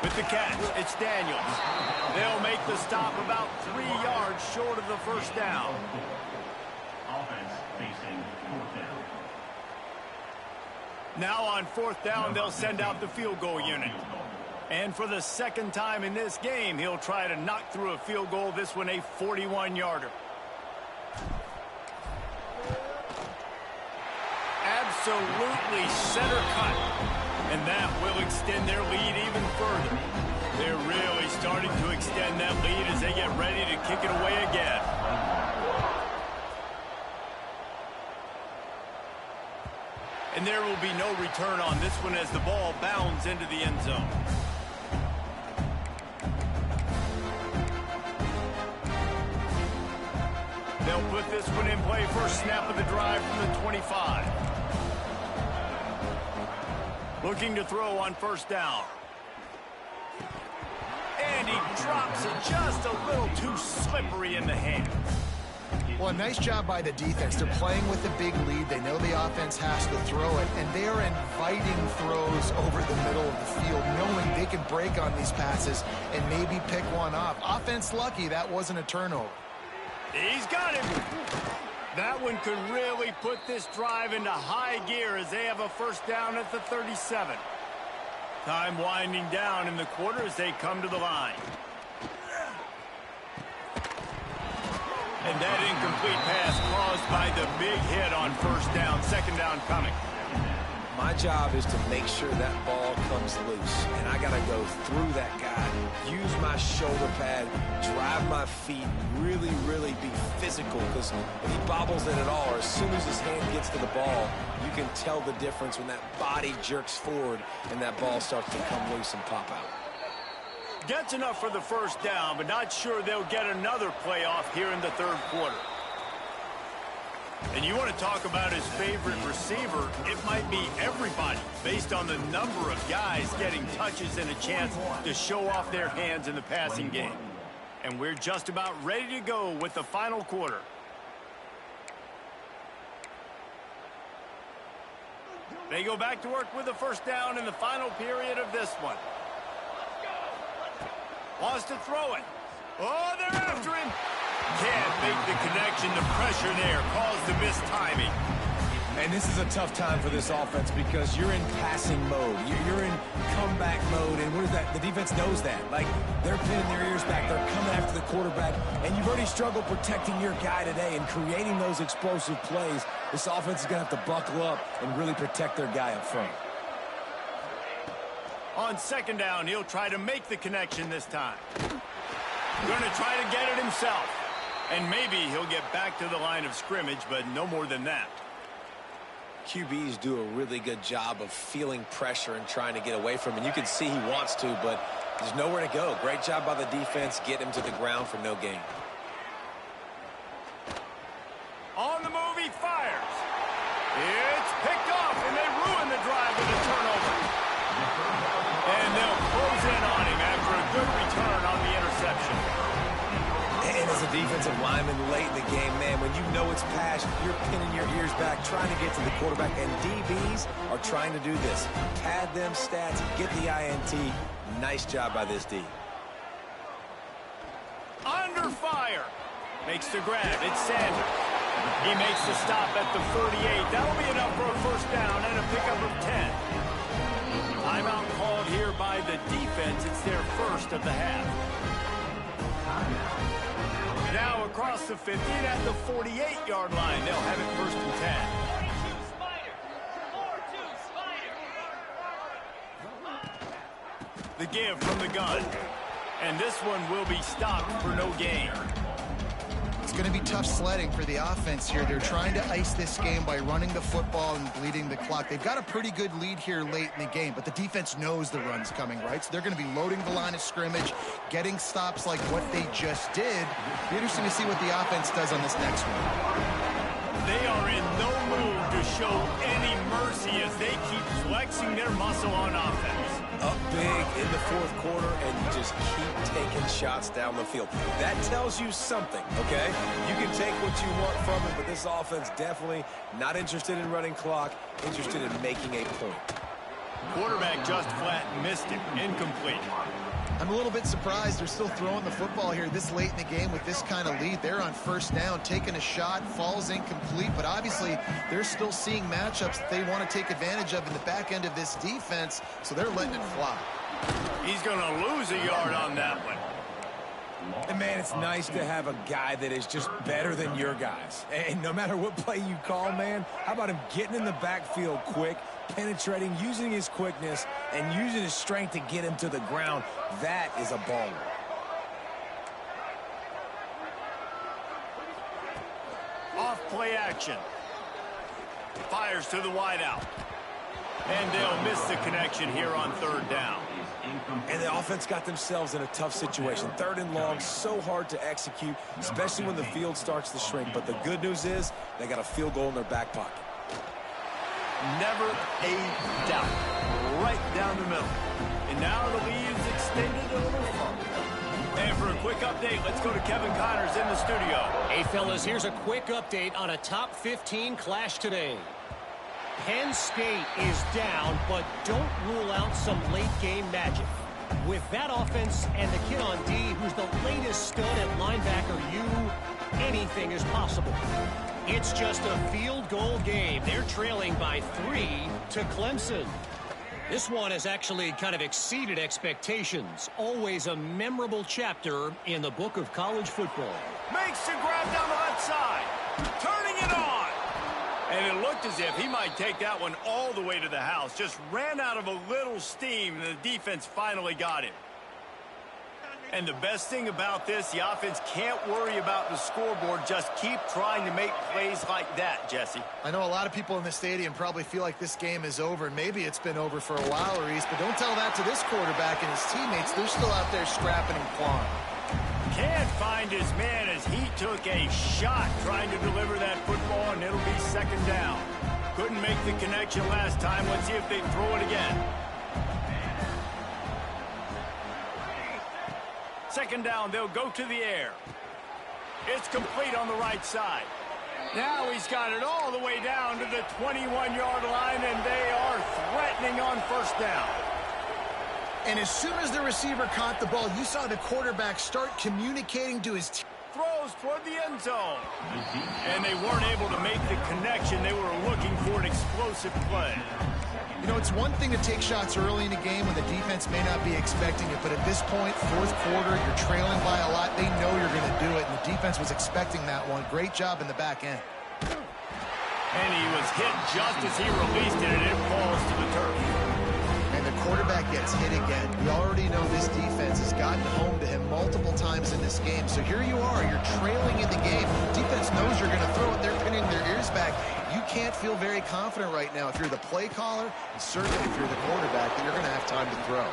Speaker 1: With the catch, it's Daniels. They'll make the stop about 3 yards short of the first down.
Speaker 5: Offense facing 4th down.
Speaker 1: Now on 4th down, they'll send out the field goal unit. And for the second time in this game, he'll try to knock through a field goal, this one a 41-yarder. Absolutely center cut. And that will extend their lead even further. They're really starting to extend that lead as they get ready to kick it away again. And there will be no return on this one as the ball bounds into the end zone. They'll put this one in play first snap of the drive from the 25. Looking to throw on 1st down. And he drops it just a little too slippery in the hands.
Speaker 3: Well, a nice job by the defense. They're playing with a big lead. They know the offense has to throw it, and they are inviting throws over the middle of the field, knowing they can break on these passes and maybe pick one off. Offense lucky that wasn't a turnover.
Speaker 1: He's got him. That one could really put this drive into high gear as they have a first down at the 37. Time winding down in the quarter as they come to the line. And that incomplete pass caused by the big hit on 1st down. 2nd down coming.
Speaker 2: My job is to make sure that ball comes loose, and I got to go through that guy, use my shoulder pad, drive my feet, really, really be physical, because if he bobbles it at all, or as soon as his hand gets to the ball, you can tell the difference when that body jerks forward and that ball starts to come loose and pop out.
Speaker 1: Gets enough for the first down, but not sure they'll get another playoff here in the 3rd quarter. And you want to talk about his favorite receiver, it might be everybody, based on the number of guys getting touches and a chance to show off their hands in the passing game. And we're just about ready to go with the final quarter. They go back to work with the first down in the final period of this one. Wants to throw it. Oh, they're after him. Can't make the connection. The pressure there caused the missed timing.
Speaker 4: And this is a tough time for this offense because you're in passing mode. You're in comeback mode, and what is that? The defense knows that. Like, they're pinning their ears back. They're coming after the quarterback, and you've already struggled protecting your guy today and creating those explosive plays. This offense is going to have to buckle up and really protect their guy up front.
Speaker 1: On 2nd down, he'll try to make the connection this time. Going to try to get it himself. And maybe he'll get back to the line of scrimmage, but no more than that.
Speaker 2: QBs do a really good job of feeling pressure and trying to get away from him. And you can see he wants to, but there's nowhere to go. Great job by the defense, get him to the ground for no gain.
Speaker 1: On the move, he fires. It's picked off, and they ruin the drive with a turnover. And they'll close in on him after a good return on the interception.
Speaker 2: And as a defensive lineman late in the game, man, when you know it's pass, you're pinning your ears back, trying to get to the quarterback, and DBs are trying to do this. Pad them stats, get the INT. Nice job by this D.
Speaker 1: Under fire. Makes the grab. It's Sanders. He makes the stop at the 38. That'll be enough for a first down and a pickup of 10. Timeout called here by the defense. It's their first of the half. Now across the 50 at the 48-yard line. They'll have it 1st and 10. The give from the gun. And this one will be stopped for no gain.
Speaker 3: It's going to be tough sledding for the offense here. They're trying to ice this game by running the football and bleeding the clock. They've got a pretty good lead here late in the game, but the defense knows the run's coming, right? So they're going to be loading the line of scrimmage, getting stops like what they just did. Be interesting to see what the offense does on this next one.
Speaker 1: They are in no mood to show any mercy as they keep flexing their muscle on offense.
Speaker 2: Up big in the fourth quarter, and you just keep taking shots down the field. That tells you something, okay? You can take what you want from it, but this offense definitely not interested in running clock, interested in making a point.
Speaker 1: Quarterback just flat missed it. Incomplete.
Speaker 3: I'm a little bit surprised they're still throwing the football here this late in the game with this kind of lead. They're on first down, taking a shot, falls incomplete, but obviously they're still seeing matchups that they want to take advantage of in the back end of this defense, so they're letting it fly.
Speaker 1: He's going to lose a yard on that one.
Speaker 4: And, man, it's nice to have a guy that is just better than your guys. And no matter what play you call, man, how about him getting in the backfield quick, penetrating, using his quickness, and using his strength to get him to the ground? That is a baller.
Speaker 1: Off play action. Fires to the wideout. And they'll miss the connection here on third down.
Speaker 2: And the offense got themselves in a tough situation. Third and long, so hard to execute, especially when the field starts to shrink. But the good news is they got a field goal in their back pocket.
Speaker 1: Never a doubt. Right down the middle. And now the lead is extended a little further. And for a quick update, let's go to Kevin Connors in the studio.
Speaker 6: Hey, fellas, here's a quick update on a top 15 clash today. Penn State is down, but don't rule out some late-game magic. With that offense and the kid on D, who's the latest stud at linebacker, anything is possible. It's just a field goal game. They're trailing by 3 to Clemson. This one has actually kind of exceeded expectations. Always a memorable chapter in the book of college football.
Speaker 1: Makes the grab down the left side. Turning it on. And it looked as if he might take that one all the way to the house. Just ran out of a little steam, and the defense finally got him. And the best thing about this, the offense can't worry about the scoreboard. Just keep trying to make plays like that, Jesse.
Speaker 3: I know a lot of people in the stadium probably feel like this game is over, and maybe it's been over for a while, Reese, but don't tell that to this quarterback and his teammates. They're still out there scrapping and clawing.
Speaker 1: Can't find his man as he took a shot trying to deliver that football, and it'll be second down. Couldn't make the connection last time. Let's see if they throw it again. Second down, they'll go to the air. It's complete on the right side. Now he's got it all the way down to the 21-yard line, and they are threatening on first down.
Speaker 3: And as soon as the receiver caught the ball, you saw the quarterback start communicating to his team.
Speaker 1: Throws toward the end zone. And they weren't able to make the connection. They were looking for an explosive play.
Speaker 3: You know, it's one thing to take shots early in the game when the defense may not be expecting it, but at this point, fourth quarter, you're trailing by a lot. They know you're going to do it, and the defense was expecting that one. Great job in the back end.
Speaker 1: And he was hit just as he released it, and it falls to the turf.
Speaker 3: And the quarterback gets hit again. We already know this defense has gotten home to him multiple times in this game. So here you are, you're trailing in the game. Defense knows you're going to throw it. They're pinning their ears back. You can't feel very confident right now if you're the play caller, and certainly if you're the quarterback, that you're going to have time to throw.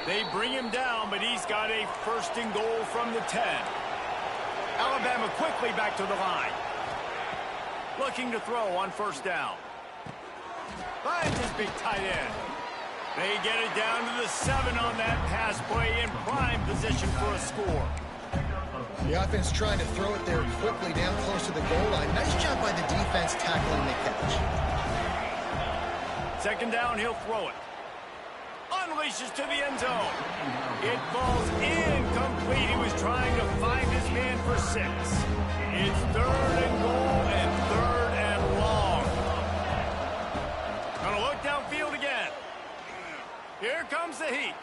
Speaker 1: They bring him down, but he's got a first and goal from the 10. Alabama quickly back to the line. Looking to throw on first down. Finds his big tight end. They get it down to the 7 on that pass play in prime position for a score.
Speaker 3: The offense trying to throw it there quickly down close to the goal line. Nice job by the defense tackling the catch.
Speaker 1: Second down, he'll throw it. Unleashes to the end zone. It falls incomplete. He was trying to find his man for 6. It's third and goal and third and long. Gonna look downfield again. Here comes the heat.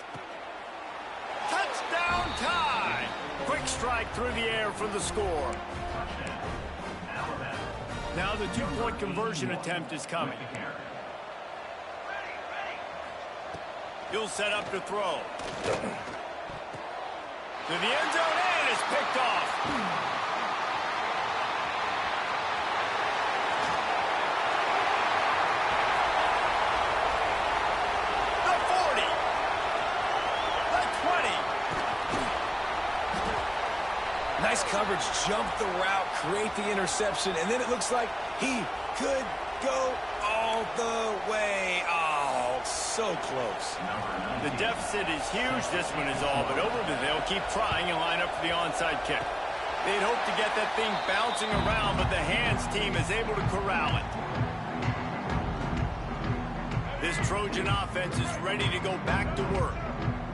Speaker 1: Touchdown tie. Quick strike through the air for the score. Now the two-point conversion attempt is coming. He'll set up to throw. To the end zone, and it's picked off. The 40. The 20.
Speaker 2: Nice coverage, jump the route, create the interception, and then it looks like he could go all the way. Oh, so close.
Speaker 1: The deficit is huge. This one is all but over, but they'll keep trying and line up for the onside kick. They'd hope to get that thing bouncing around, but the hands team is able to corral it. This Trojan offense is ready to go back to work.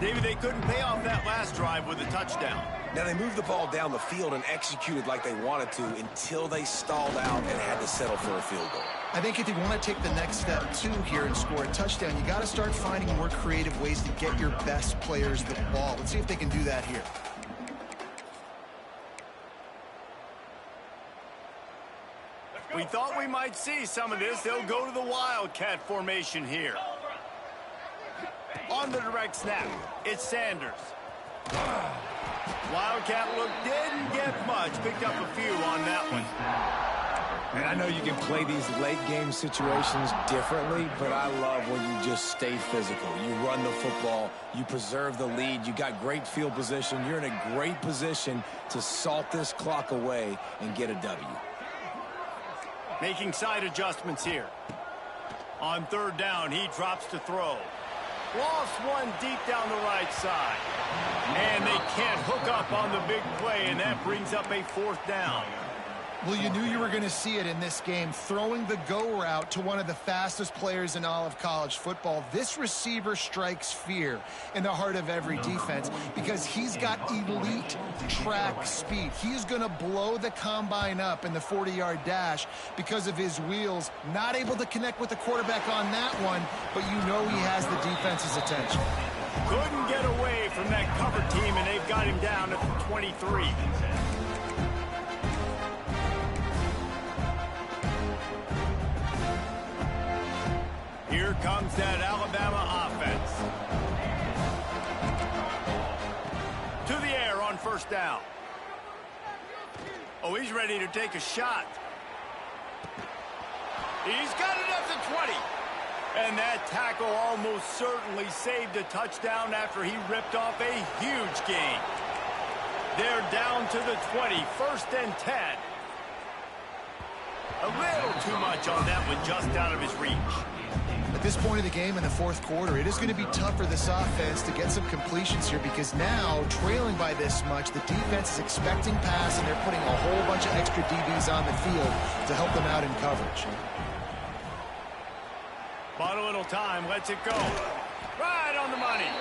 Speaker 1: David, they couldn't pay off that last drive with a touchdown.
Speaker 2: Now, they moved the ball down the field and executed like they wanted to until they stalled out and had to settle for a field goal.
Speaker 3: I think if you want to take the next step, too, here and score a touchdown, you got to start finding more creative ways to get your best players the ball. Let's see if they can do that here.
Speaker 1: We thought we might see some of this. They'll go to the Wildcat formation here. On the direct snap, it's Sanders. Wildcat look didn't get much. Picked up a few on that one.
Speaker 4: And I know you can play these late-game situations differently, but I love when you just stay physical. You run the football, you preserve the lead, you got great field position. You're in a great position to salt this clock away and get a W.
Speaker 1: Making side adjustments here. On third down, he drops to throw. Lost one deep down the right side. And they can't hook up on the big play, and that brings up a fourth down.
Speaker 3: Well, you knew you were going to see it in this game, throwing the go route to one of the fastest players in all of college football. This receiver strikes fear in the heart of every defense because he's got elite track speed. He is going to blow the combine up in the 40-yard dash because of his wheels. Not able to connect with the quarterback on that one, but you know he has the defense's attention.
Speaker 1: Couldn't get away from that cover team, and they've got him down at the 23. Here comes that Alabama offense. To the air on first down. Oh, he's ready to take a shot. He's got it at the 20. And that tackle almost certainly saved a touchdown after he ripped off a huge gain. They're down to the 20, 1st and 10. A little too much on that one, just out of his reach.
Speaker 3: At this point of the game in the fourth quarter, it is going to be tough for this offense to get some completions here because now, trailing by this much, the defense is expecting pass, and they're putting a whole bunch of extra DBs on the field to help them out in coverage.
Speaker 1: Bought a little time, lets it go. Right on the money.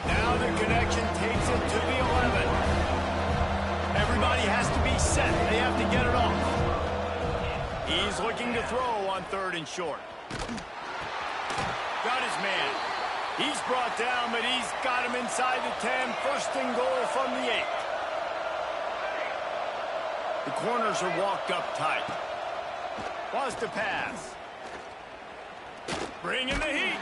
Speaker 1: Now the connection takes it to the 11. Everybody has to be set. They have to get it off. He's looking to throw on 3rd and short. Got his man. He's brought down, but he's got him inside the 10. 1st and goal from the 8. The corners are walked up tight. Wants to pass. Bringing the heat.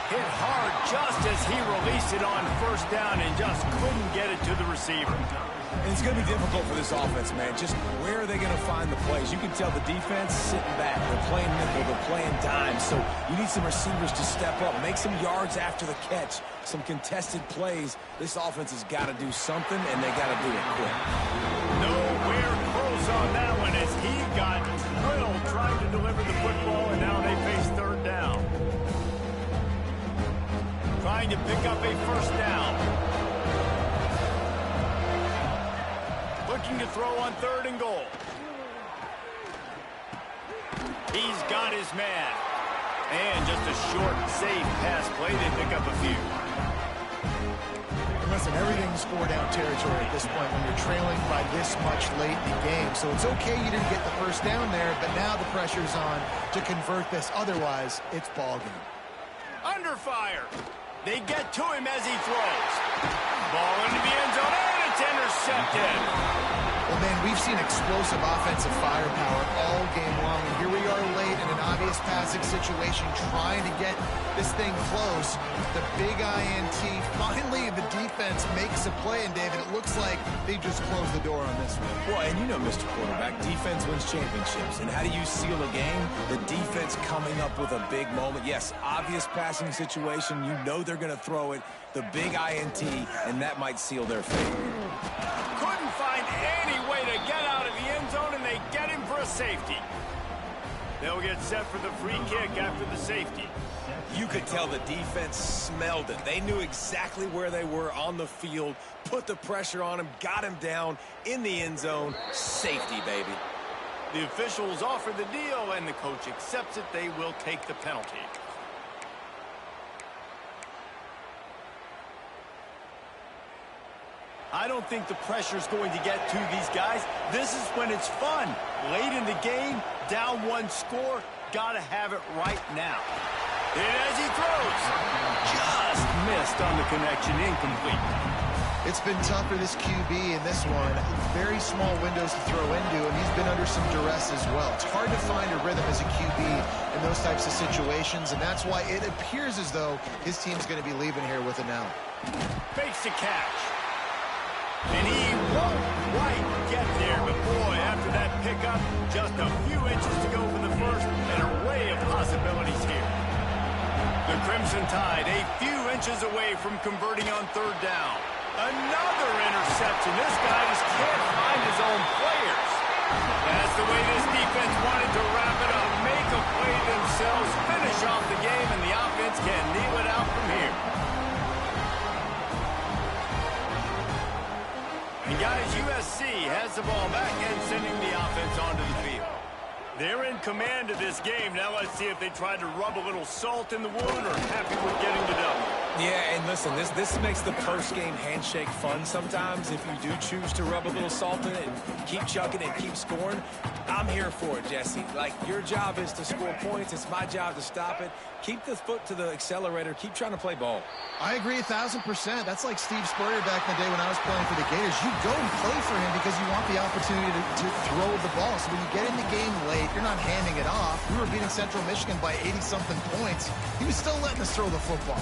Speaker 1: Hit hard just as he released it on 1st down and just couldn't get it to the receiver.
Speaker 4: And it's going to be difficult for this offense, man. Just where are they going to find the plays? You can tell the defense sitting back. They're playing nickel. They're playing dime. So you need some receivers to step up, make some yards after the catch, some contested plays. This offense has got to do something, and they got to do it quick.
Speaker 1: Nowhere close on that one as he got drilled trying to deliver the football, and now they face 3rd down. Trying to pick up a 1st down. Looking to throw on 3rd and goal. He's got his man. And just a short, safe pass play. They pick up a few.
Speaker 3: Listen, everything's 4-down territory at this point when you're trailing by this much late in the game. So it's okay you didn't get the 1st down there, but now the pressure's on to convert this. Otherwise, it's ball game.
Speaker 1: Under fire. They get to him as he throws. Ball into the end zone, and it's intercepted.
Speaker 3: Well, man, we've seen explosive offensive firepower all game long, and here we are late in an obvious passing situation, trying to get this thing close. The big INT. Finally, the defense makes a play, and David, it looks like they just closed the door on this one.
Speaker 4: Well, and you know, Mr. Quarterback, defense wins championships. And how do you seal a game? The defense coming up with a big moment. Yes, obvious passing situation. You know they're going to throw it. The big INT, and that might seal their fate.
Speaker 1: Couldn't find any way to get out of the end zone, and they get him for a safety. They'll get set for the free kick after the safety.
Speaker 2: You could tell the defense smelled it. They knew exactly where they were on the field, put the pressure on him, got him down in the end zone. Safety, baby.
Speaker 1: The officials offer the deal, and the coach accepts it. They will take the penalty. I don't think the pressure's going to get to these guys. This is when it's fun. Late in the game, down one score, gotta have it right now. And as he throws, just missed on the connection, incomplete.
Speaker 3: It's been tough for this QB in this one. Very small windows to throw into, and he's been under some duress as well. It's hard to find a rhythm as a QB in those types of situations, and that's why it appears as though his team's going to be leaving here with an L.
Speaker 1: Fakes a catch. And he won't quite get there, but boy, after that pickup, just a few inches to go for the first, an array of possibilities here. The Crimson Tide a few inches away from converting on third down. Another interception. This guy just can't find his own players. That's the way this defense wanted to wrap it up. Make a play themselves, finish off the game, and the offense can kneel it out from here. And guys, USC has the ball back and sending the offense onto the field. They're in command of this game. Now let's see if they tried to rub a little salt in the wound or happy with getting the W.
Speaker 4: Yeah, and listen, this makes the post-game handshake fun sometimes if you do choose to rub a little salt in it and keep chucking and keep scoring. I'm here for it, Jesse. Like, your job is to score points. It's my job to stop it. Keep the foot to the accelerator. Keep trying to play ball.
Speaker 3: I agree 1,000%. That's like Steve Spurrier back in the day when I was playing for the Gators. You go and play for him because you want the opportunity to throw the ball. So when you get in the game late, you're not handing it off. We were beating Central Michigan by 80-something points. He was still letting us throw the football.